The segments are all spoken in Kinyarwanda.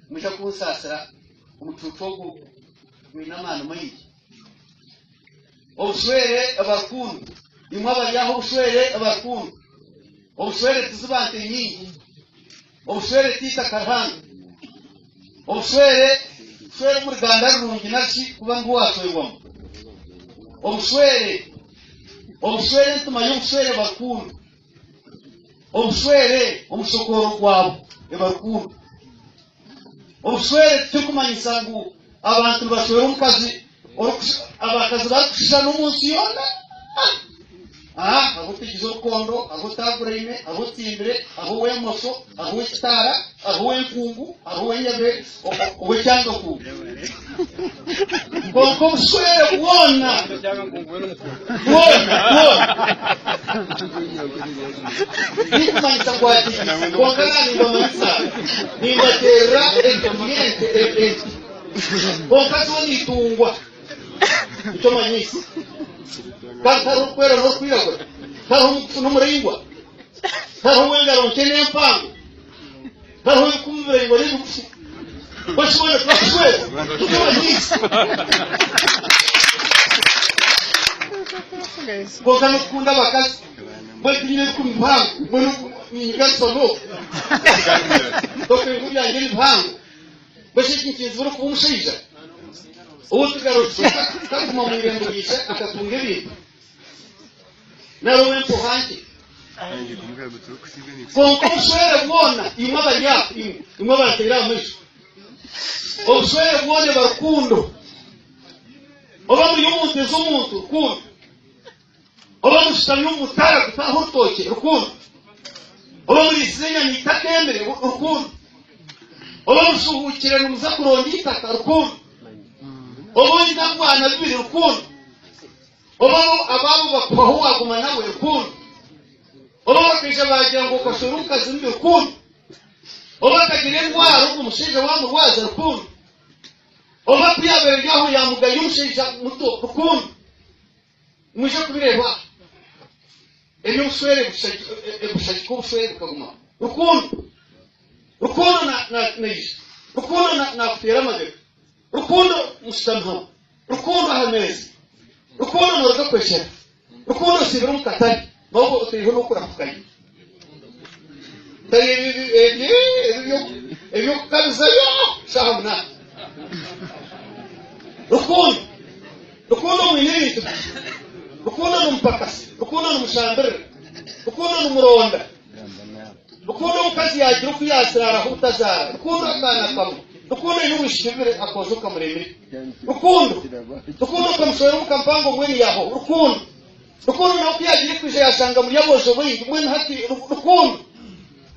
muja kusasira umucucogo winamana muri obuswere abakundu imwaba yaho obuswere abakundu obuswere tuzibante nyingi obuswere tita karhanga obuswere muri Rwanda rungi nasi kuba ngwasoyirwamo obuswere tumanyi obuswere bakundu obuswere omusokoro gwabo ebakundu obuswere tukumanyisa ngu abantu baswere omukazi abakazi bakushisa n'umunsi yona aho tigize urukondo aho tagurine aho timbire aho wemoso aho kitara aho wenkungu aho wenyabe owe cyangwa ku bonko buswere wona nikumanyisa kwati bonkanani ngomanisa nimbatera entomiyente bonkazo nitungwa itomanyisa Kantaro kwera no kwiragura taho n'umurengwa taho wenga ronkene mpango taho kumurengwa ni gupfu bashobora kwashwe tukomanyisa boka no kunda bakazi bwinye kumpango bwinye gasono toke ngubya ngiri mpango bashikinkiza buri kumushinja utugarutse kakuma mu irembo yisha akatunga ibintu naro wempo hanki konko uswere bwona imwe batera amejo uswere bwone barukundo oba muri umuntu ezomuntu rukundo oba mushitamye umutara gutaha urutoke rukundo oba muri zenya nitakemere rukundo oba musuhukire numuza kuronga itaka rukundo obo ndamwana bibiri rukundo obo ababo bakubaho waguma nawe rukundo obo bakije bagira ngo kashuruka zimbi rukundo obo kagire ndwara umushinja wamurwaza rukundo obo kwiyabere yaho yamugaye umushinja muto rukundo muje kubireba ebyo muswere bushaki ko buswere kaguma rukundo na kufira magana rukundo mustamha rukundo hamezi rukundo noroga kweshera rukundo sibira mukatari babo uteho no kurakukanye ebyo kabiza yo shahamna rukundo mwiniritu rukundo numpakasi rukundo numushambere rukundo numuronda rukundo mukazi yagira ukuyasirara hutazara rukundo akana kamwe rukundo y'ubishibire akozuka muremire rukundo kamushoye mukampango mweni yaho rukundo no kyagiye kwije yasanga muri yabozo bindi mweni hati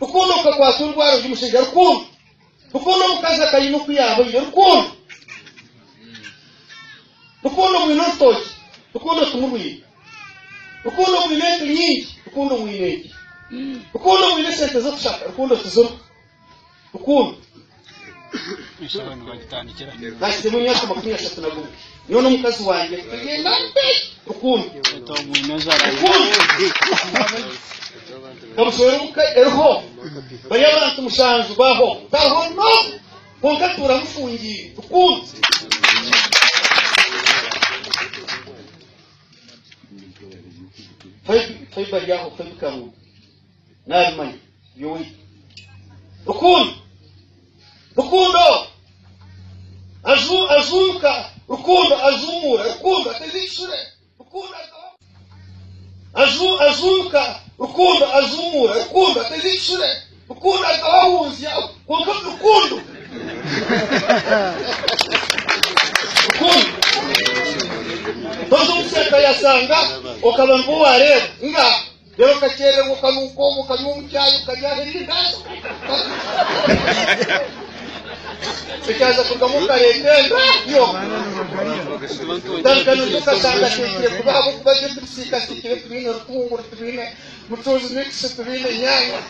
rukundo kakwasa urwaro y'umushinga rukundo mukaza kayino kuyabo rukundo mwinotoki rukundo tumubwiye rukundo mwinete nyingi rukundo mwinete rukundo mwinete zo kushaka rukundo tuzuru rukundo Ishobora bagitandikira. Bashyize mu myaka 33 niyo n'umukazi wanjye tugenda rukundo kamushoye muka erho bari abantu mushanzu baho taho no konka turamufungiye rukundo fai bari yaho fai kamu narimani yoyi rukundo azuka rukundo azumura rukundo atezishure rukundo azuka rukundo azumura rukundo atezishure rukundo atawahuzya konka rukundo tozo museka yasanga ukaba mbuware nga rero kakere mukanuko mukanyumcyayo kajyahinda Because of the Mukarete, Duncan Sanga City, Babu Budget to see a secret between a pool between which was mixed between a young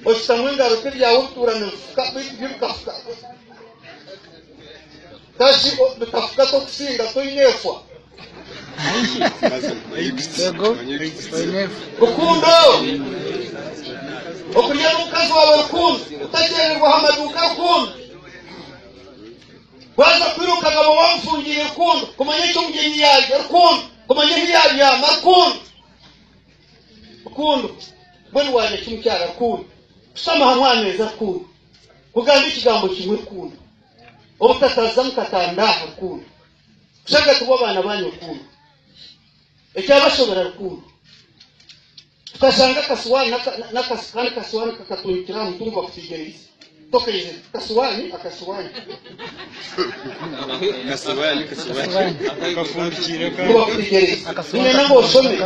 or someone that appeared out to run a cup with Kafka. That's the Kafka of seeing that we near for. Okundo! Okuyamuka mukazi wawe rukundo utagererwa amaduka rukundo waza kwiruka ngabo wamufungiye rukundo kumanya icyo mugeni yaje rukundo kumanya hiyaje yama rukundo bone waje kimcyara rukundo usama hamwaneza rukundo kugamba ikigambo kimwe rukundo obutataza mukatanda rukundo ushaka tubo abana banyu rukundo ecyabashobora rukundo tukasanga kasuwani n'akasikani kasuwani kakatwikira mutumva kusigereza tokeze kasuwani akasuwani akafundikira kuba kusigereza nyine nango usome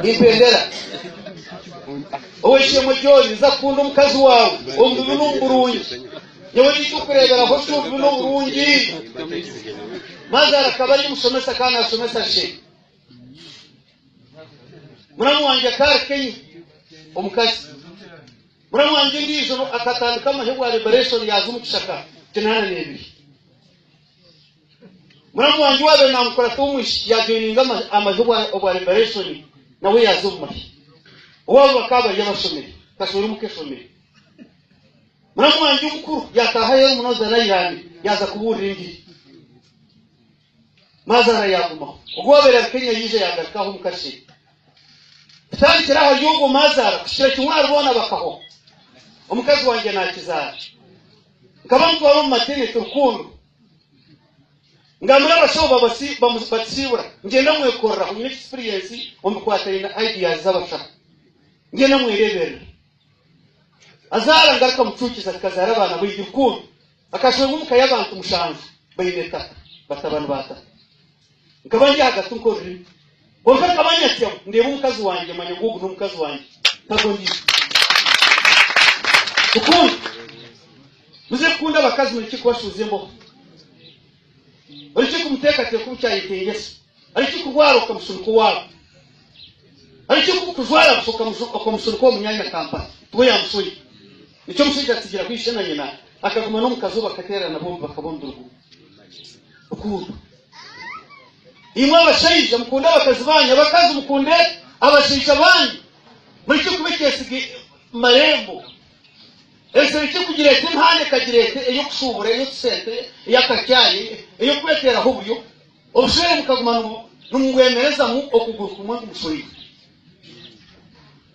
nipendera oweshe mujoni zakunda umukazi wawe umbi n'umburungi yewe nitukurebera ho cyumbi n'umburungi mazara kabari musomesa kana asomesa she muramu wanje karkenye omukazi muramu wanje ndizo akatandika amahebwa liberation yazumukishaka tenana nebiri muramu wanje wabe namukora tumwishi yajoininga amahebwa obwa liberation nawe yazummahi uwabo bakaba yabashomeri kasoro mukeshomeri muramu wanje umukuru yatahaye munoza nayirani yaza kuburira ingiri mazara yaguma ugwabera Kenya yije yagakaho mukashi kandi kiraho yugo mazara kushira kimwaro bona bakaho umukazi wanje nakizara ngabantu babo matene turukundo ngamura bashoba basi bamusibura ngenda mwekorera ku experience omukwatarina ideas z'abashaka ngenda mwerebera azara ngaraka mucukiza kazara abana b'igikundo akashobora umukaye abantu mushanze bayineta batabana bata ngabanje hagati nkorri bonka kabanya cyo ndeba umukazi wanje manyagugu n'umukazi wanje tagondi ukundi muze kunda bakazi muri kiko bashuze mbo ariko kumuteka te kumcyayite Yesu ariko kurwaruka musunuko wabo ariko kujwara busoka musunuko munyanya kampani tuwe yamusoyi nicyo musija tigira kwishena nyina akaguma no mukazuba katerana bomba bakabondurugo ukundi imwe abashayija mukunda abakazi banya bakazi mukunde abashayija banyu muri cyo kubekesige marembo ese cyo kugirete ntane kagirete eyo kusubura eyo kusete yakacyaye eyo kwetera hubyo obushere mukaguma n'umwemereza mu okuguruka umwe mushoyi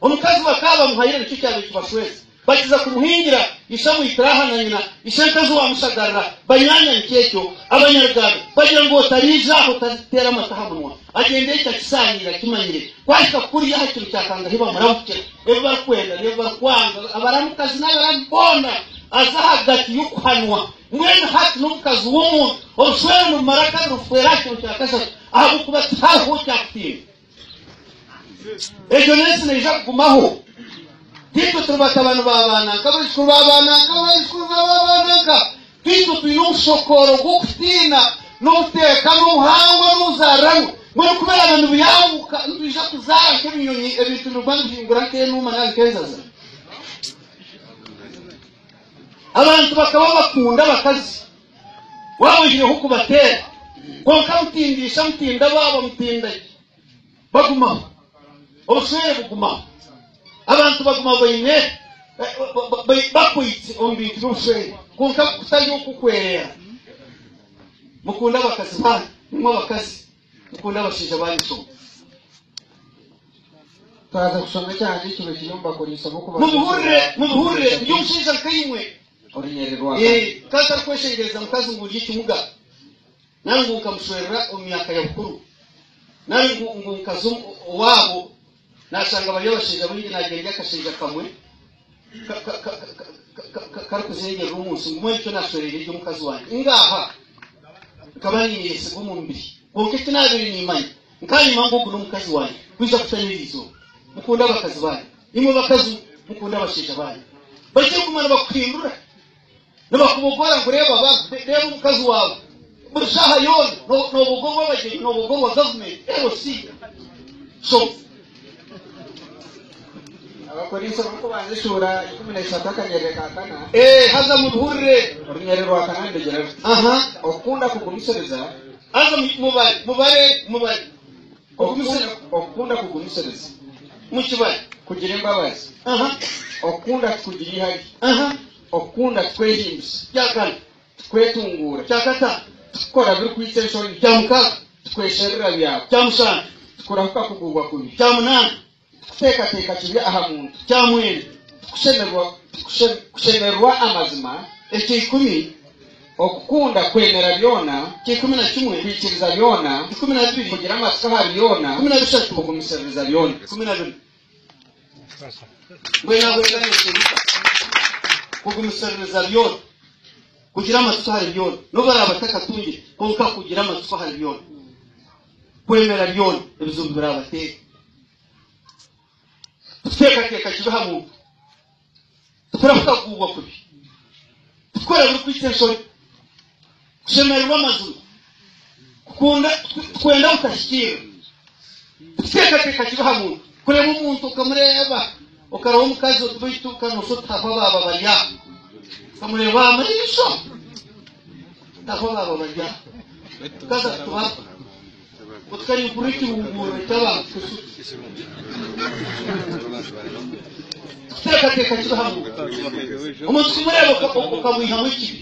omukazi bakaba muhayire nicyo cyabe kibashweze bakiza kumuhingira ishamu itaraha na nyina ishente zo wamushagarara banyanya nkecyo abanyarwanda bagira ngo tarija aho tazitera amatahamunwa agende icyo kisanyira kimanyire kwashika kuri yaho kintu cyakanga hiba muramuke ebe bakwenda ebe bakwanga abaramukazi n'abarambona aza hagati y'ukuhanwa mwene hati n'umukazi w'umuntu oshwere mu maraka n'ufwera kintu cyakasha aho kuba taho cyakutinda ejo nese neja kugumaho Tito tubata abantu babana kabishku babana Tito tuyushokoro gukutina n'uteka n'uhango n'uzarano muri kubera abantu biyabuka n'ubija kuzara kebinyonyi ebintu n'ubangingura ke n'umana kezaza abantu bakaba bakunda bakazi wabujije huko batera ko kamutindisha mutinda baba mutinda baguma obusere buguma abantu baguma bayine bakwitse ombiti n'ushwe kunka kutayo kukwerera mukunda bakazi bana mwa bakazi mukunda bashije baniso Taza kusoma cyane cyo kiyomba ko nisaba ko mubuhure y'umushinja kayimwe orinyererwa kaza kweshereza mukazi ngo yikimuga nangu ukamushwerera umyaka ya bukuru nangu ngukazo wabo nasanga bayobashije abindi nagenge akashinja kamwe karukuzengera umunsi ngumwe icyo nashwerera ibyo mukazi wanjye ngaha kabani yese gumumbiri bokete nabiri nimanye nkanyuma ngo guno mukazi wanjye kwiza kutanyirizo mukunda bakazi banyu imwe bakazi mukunda bashije banyu bagiye kumana bakwindura nabakubogora ngo reba umukazi wawe burushaha yone no bugomba bagiye no bugomba government si so abakorinso bako banzishura 13 kanyereka kana haza mubuhure orinyererwa kana ndegera okunda kugumisereza aza mubare okunda kugumisereza mukibare kugira imbabazi aha okunda kugira ihari aha okunda twehimbisa cyakane twetungura cyakata tukora biri kwitensho cyamukaga twesherera byawe cyamusana tukurahuka kugurwa kubi cyamunana kutekateka kibi aha muntu cyamwene kushemerwa amazima ekikumi okukunda kwemera byona kikumi na kimwe kwikiriza byona kikumi na bibiri kugira amatsiko hari byona kumi na bishatu okumisabiriza byona kumi na bine ngwenaweganisirika kugumisabiriza byona kugira amatsiko hari byona nubari abatakatungire konka kugira amatsiko hari byona kwemera byona ebizumbi bari abateka tutekateka kibi ha muntu tukurahuka kugurwa kubi tukora buri kwitensho kushemererwa amazima kwenda utashyikira tutekateka kibi ha muntu kureba umuntu ukamureba ukareba umukazi utubituka nusutaho baba barya ukamureba amarisho taho baba barya kaza tuba utkari kuriki uburo cyaba tutekateka kibi ha muntu umuntu kumureba ukamuha w'ikibi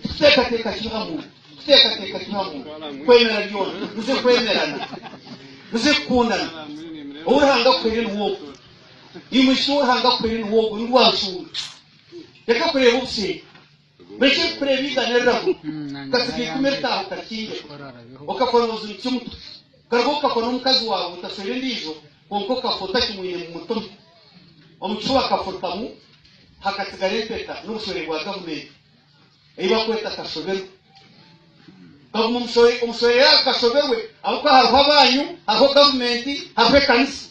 tutekateka kibi ha muntu tutekateka kibi ha muntu kwemera byona uze kwemerana uze kundana urahanga kwere n'uwo imusho urahanga kwere n'uwo ndwashura reka kureba ubuse beke kureba iganira kasike kumerta ukakinge ukakora ubuzima cy'umutu garuka kwa n'umukazi wawe utasere ndizo konko kafota kimwe mu mutomo omuchuwa kafotamu hakatigare peta n'ubusore bwa gavumenti iba kweta kashobero umusore yakashoberwe aho hariho abanyu aho gavumenti aho kanisa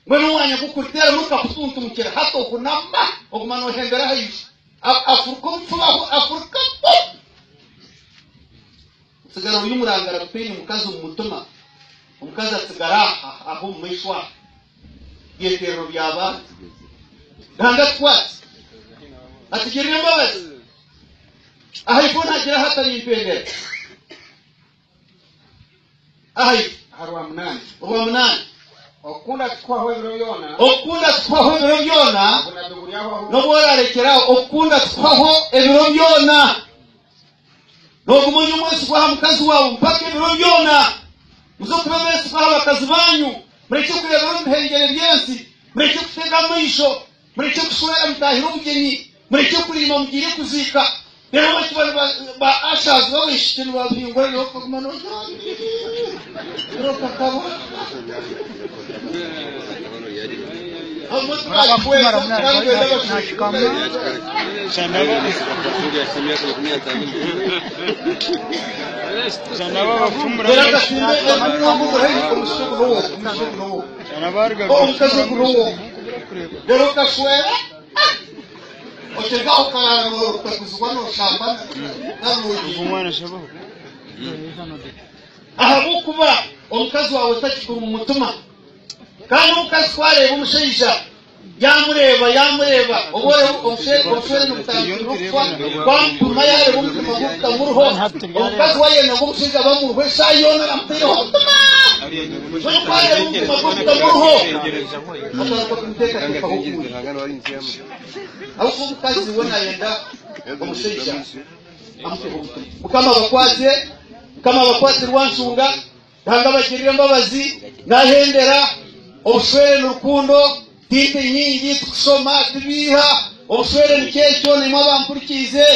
mwe n'umwanya gukurtera mukakutuntumukira hato kunama ogumano hembera hayisha afurko mfubaho afurka sigara uyu murangara twini mukazi umutoma umukazi asigara aho mwishwa yetero byaba ganga twatsi atigirira mbabazi ahayifona agira hatari impendera ahayi harwa munani uwa okunda kwaho ibiro byona noborarekeraho okunda kwaho ibiro byona nogumunye umunsi kwaha mukazi wawe mpaka ibiro byona muzokuba bese kwaha abakazi banyu mureke kureba n'uruhengere byensi mureke gutega amaisho mureke guswera mutahira umugeni mureke kurima mugire kuzika rero bakibana ba ashazi babishite n'ababingore no kugumana roka kabo ahabukuba omukazi wawe utakikura mu mutuma kandi umukazi twareba umushaija yamureba obushere n'ubutangirufwa kwamutuma yareba umutima gutamuruho omukazi wayena ng'omushaija bamuruho esaaha yoona namutaireho omutuma twareba umutima gutamuruho ataraka kumuteekateekaho okundi abukuba omukazi we nayenda omushaija amuteho omutuma mukama abakwate rwanshunga nanga bagirira mbabazi nahendera obuswere n'urukundo tite nyingi tukusoma tubiha obuswere nikekyo nimwe abampurikize